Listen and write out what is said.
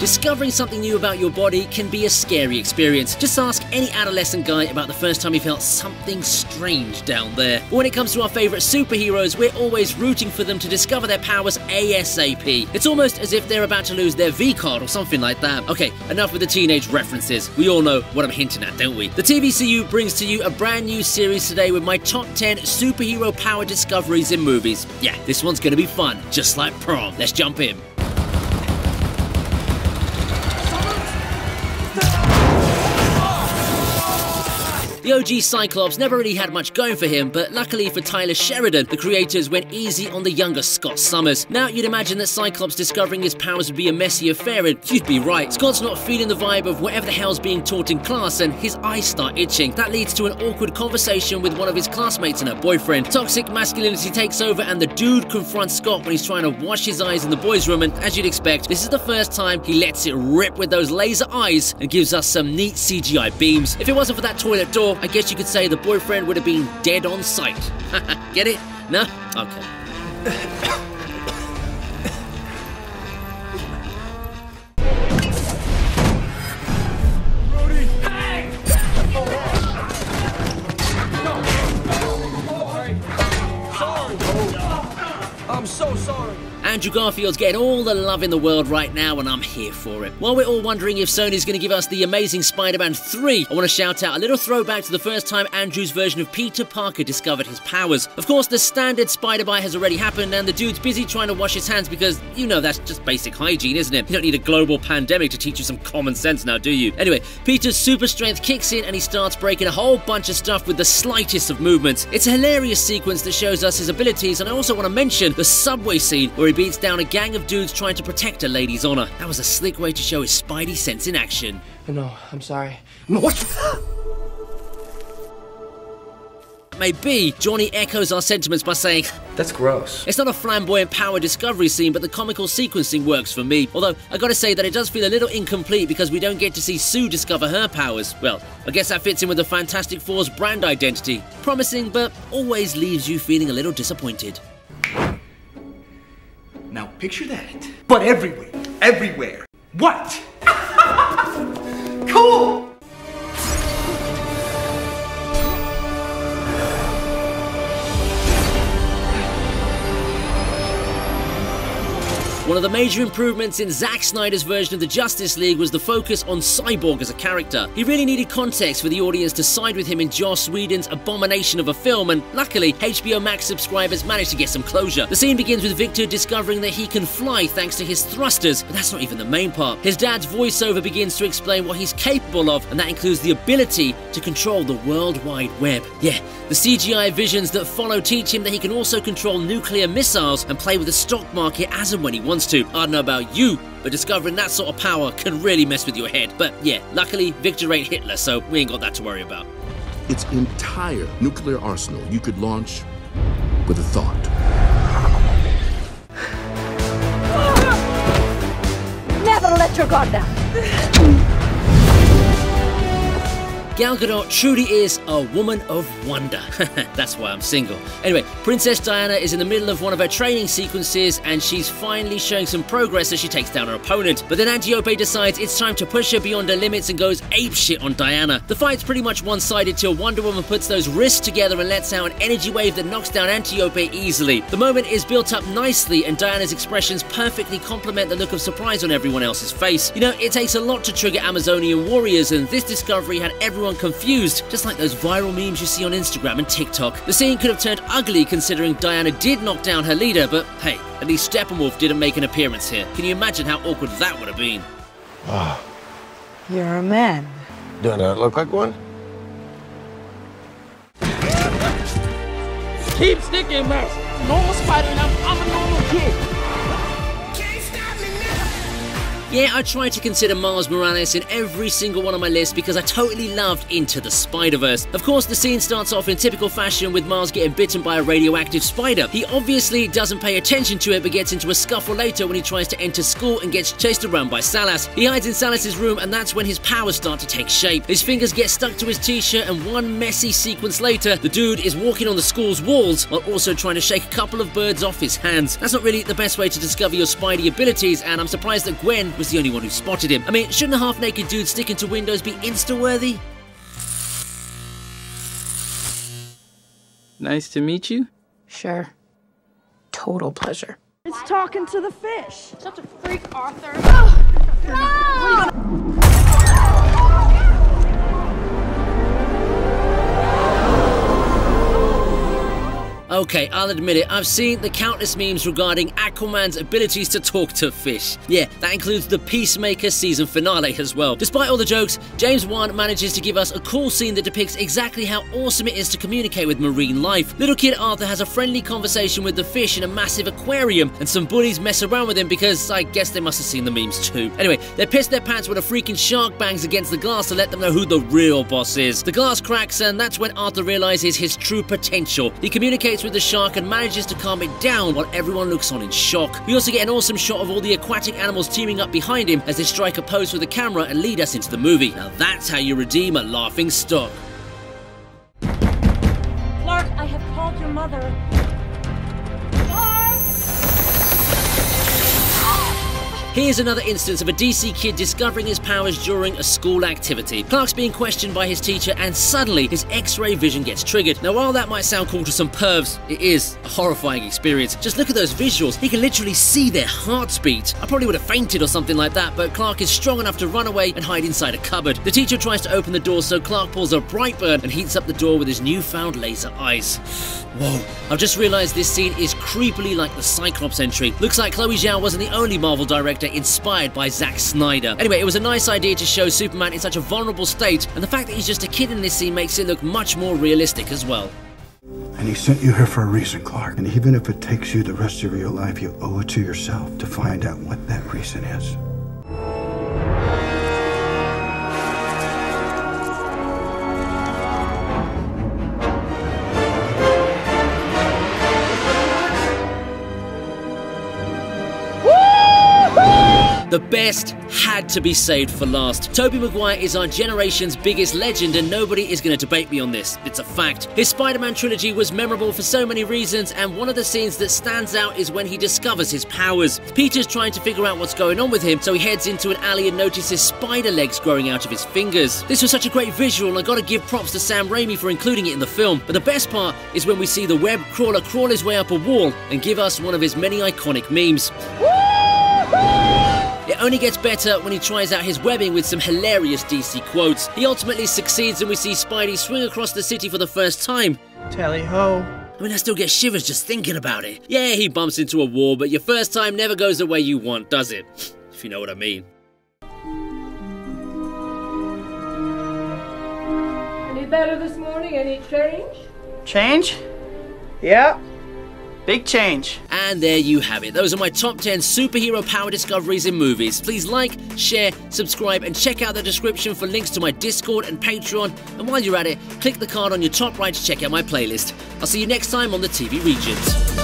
Discovering something new about your body can be a scary experience. Just ask any adolescent guy about the first time he felt something strange down there. But when it comes to our favourite superheroes, we're always rooting for them to discover their powers ASAP. It's almost as if they're about to lose their V-card or something like that. Okay, enough with the teenage references. We all know what I'm hinting at, don't we? The TVCU brings to you a brand new series today with my top 10 superhero power discoveries in movies. Yeah, this one's gonna be fun, just like prom. Let's jump in. The OG Cyclops never really had much going for him, but luckily for Tyler Sheridan, the creators went easy on the younger Scott Summers. Now, you'd imagine that Cyclops discovering his powers would be a messy affair, and you'd be right. Scott's not feeling the vibe of whatever the hell's being taught in class, and his eyes start itching. That leads to an awkward conversation with one of his classmates and her boyfriend. Toxic masculinity takes over, and the dude confronts Scott when he's trying to wash his eyes in the boys' room, and as you'd expect, this is the first time he lets it rip with those laser eyes and gives us some neat CGI beams. If it wasn't for that toilet door, I guess you could say the boyfriend would have been dead on sight. Get it? No? Okay. Brody! Hey! Sorry. I'm so sorry. Andrew Garfield's getting all the love in the world right now, and I'm here for it. While we're all wondering if Sony's going to give us the amazing Spider-Man 3, I want to shout out a little throwback to the first time Andrew's version of Peter Parker discovered his powers. Of course, the standard Spider-Bite has already happened, and the dude's busy trying to wash his hands because, you know, that's just basic hygiene, isn't it? You don't need a global pandemic to teach you some common sense now, do you? Anyway, Peter's super strength kicks in, and he starts breaking a whole bunch of stuff with the slightest of movements. It's a hilarious sequence that shows us his abilities, and I also want to mention the subway scene where he beats down a gang of dudes trying to protect a lady's honor. That was a slick way to show his spidey sense in action. No, I'm sorry. No, what? Maybe Johnny echoes our sentiments by saying, That's gross. It's not a flamboyant power discovery scene, but the comical sequencing works for me. Although, I gotta say that it does feel a little incomplete because we don't get to see Sue discover her powers. Well, I guess that fits in with the Fantastic Four's brand identity. Promising, but always leaves you feeling a little disappointed. Now picture that, but everywhere, everywhere. What? Cool! One of the major improvements in Zack Snyder's version of the Justice League was the focus on Cyborg as a character. He really needed context for the audience to side with him in Joss Whedon's abomination of a film, and luckily, HBO Max subscribers managed to get some closure. The scene begins with Victor discovering that he can fly thanks to his thrusters, but that's not even the main part. His dad's voiceover begins to explain what he's capable of, and that includes the ability to control the World Wide Web. Yeah, the CGI visions that follow teach him that he can also control nuclear missiles and play with the stock market as and when he wants to. I don't know about you, but discovering that sort of power can really mess with your head. But yeah, luckily Victor ain't Hitler, so we ain't got that to worry about. Its entire nuclear arsenal you could launch with a thought. Never let your guard down. Gal Gadot truly is a woman of wonder. That's why I'm single. Anyway, Princess Diana is in the middle of one of her training sequences, and she's finally showing some progress as she takes down her opponent. But then Antiope decides it's time to push her beyond her limits and goes apeshit on Diana. The fight's pretty much one-sided till Wonder Woman puts those wrists together and lets out an energy wave that knocks down Antiope easily. The moment is built up nicely, and Diana's expressions perfectly complement the look of surprise on everyone else's face. You know, it takes a lot to trigger Amazonian warriors, and this discovery had everyone confused, just like those viral memes you see on Instagram and TikTok. The scene could have turned ugly considering Diana did knock down her leader, but hey, at least Steppenwolf didn't make an appearance here. Can you imagine how awkward that would have been? Wow. You're a man. Do I not look like one? Keep sticking, man. Normal Spider-Man, I'm a normal kid. Yeah, I tried to consider Miles Morales in every single one of my lists because I totally loved Into the Spiderverse. Of course, the scene starts off in typical fashion with Miles getting bitten by a radioactive spider. He obviously doesn't pay attention to it, but gets into a scuffle later when he tries to enter school and gets chased around by Salas. He hides in Salas's room, and that's when his powers start to take shape. His fingers get stuck to his t-shirt, and one messy sequence later, the dude is walking on the school's walls while also trying to shake a couple of birds off his hands. That's not really the best way to discover your Spidey abilities, and I'm surprised that Gwen was the only one who spotted him. I mean, shouldn't a half-naked dude sticking to windows be Insta-worthy? Nice to meet you. Sure. Total pleasure. It's talking to the fish. Such a freak, Arthur. Okay, I'll admit it, I've seen the countless memes regarding Aquaman's abilities to talk to fish. Yeah, that includes the Peacemaker season finale as well. Despite all the jokes, James Wan manages to give us a cool scene that depicts exactly how awesome it is to communicate with marine life. Little kid Arthur has a friendly conversation with the fish in a massive aquarium, and some bullies mess around with him because I guess they must have seen the memes too. Anyway, they piss their pants when a freaking shark bangs against the glass to let them know who the real boss is. The glass cracks, and that's when Arthur realizes his true potential. He communicates with the shark and manages to calm it down while everyone looks on in shock. We also get an awesome shot of all the aquatic animals teaming up behind him as they strike a pose with the camera and lead us into the movie. Now that's how you redeem a laughing stock. Clark, I have called your mother. Here's another instance of a DC kid discovering his powers during a school activity. Clark's being questioned by his teacher and suddenly his X-ray vision gets triggered. Now while that might sound cool to some pervs, it is a horrifying experience. Just look at those visuals. He can literally see their hearts beat. I probably would have fainted or something like that, but Clark is strong enough to run away and hide inside a cupboard. The teacher tries to open the door, so Clark pulls a Brightburn and heats up the door with his newfound laser eyes. Whoa, I've just realised this scene is creepily like the Cyclops entry. Looks like Chloe Zhao wasn't the only Marvel director inspired by Zack Snyder. Anyway, it was a nice idea to show Superman in such a vulnerable state, and the fact that he's just a kid in this scene makes it look much more realistic as well. And he sent you here for a reason, Clark. And even if it takes you the rest of your life, you owe it to yourself to find out what that reason is. The best had to be saved for last. Tobey Maguire is our generation's biggest legend and nobody is going to debate me on this. It's a fact. His Spider-Man trilogy was memorable for so many reasons, and one of the scenes that stands out is when he discovers his powers. Peter's trying to figure out what's going on with him, so he heads into an alley and notices spider legs growing out of his fingers. This was such a great visual, and I gotta give props to Sam Raimi for including it in the film. But the best part is when we see the web crawler crawl his way up a wall and give us one of his many iconic memes. It only gets better when he tries out his webbing with some hilarious DC quotes. He ultimately succeeds and we see Spidey swing across the city for the first time. Tally-ho. I mean, I still get shivers just thinking about it. Yeah, he bumps into a wall, but your first time never goes the way you want, does it? If you know what I mean. Any better this morning? Any change? Change? Yeah. Big change. And there you have it. Those are my top 10 superhero power discoveries in movies. Please like, share, subscribe, and check out the description for links to my Discord and Patreon. And while you're at it, click the card on your top right to check out my playlist. I'll see you next time on the TV Regent.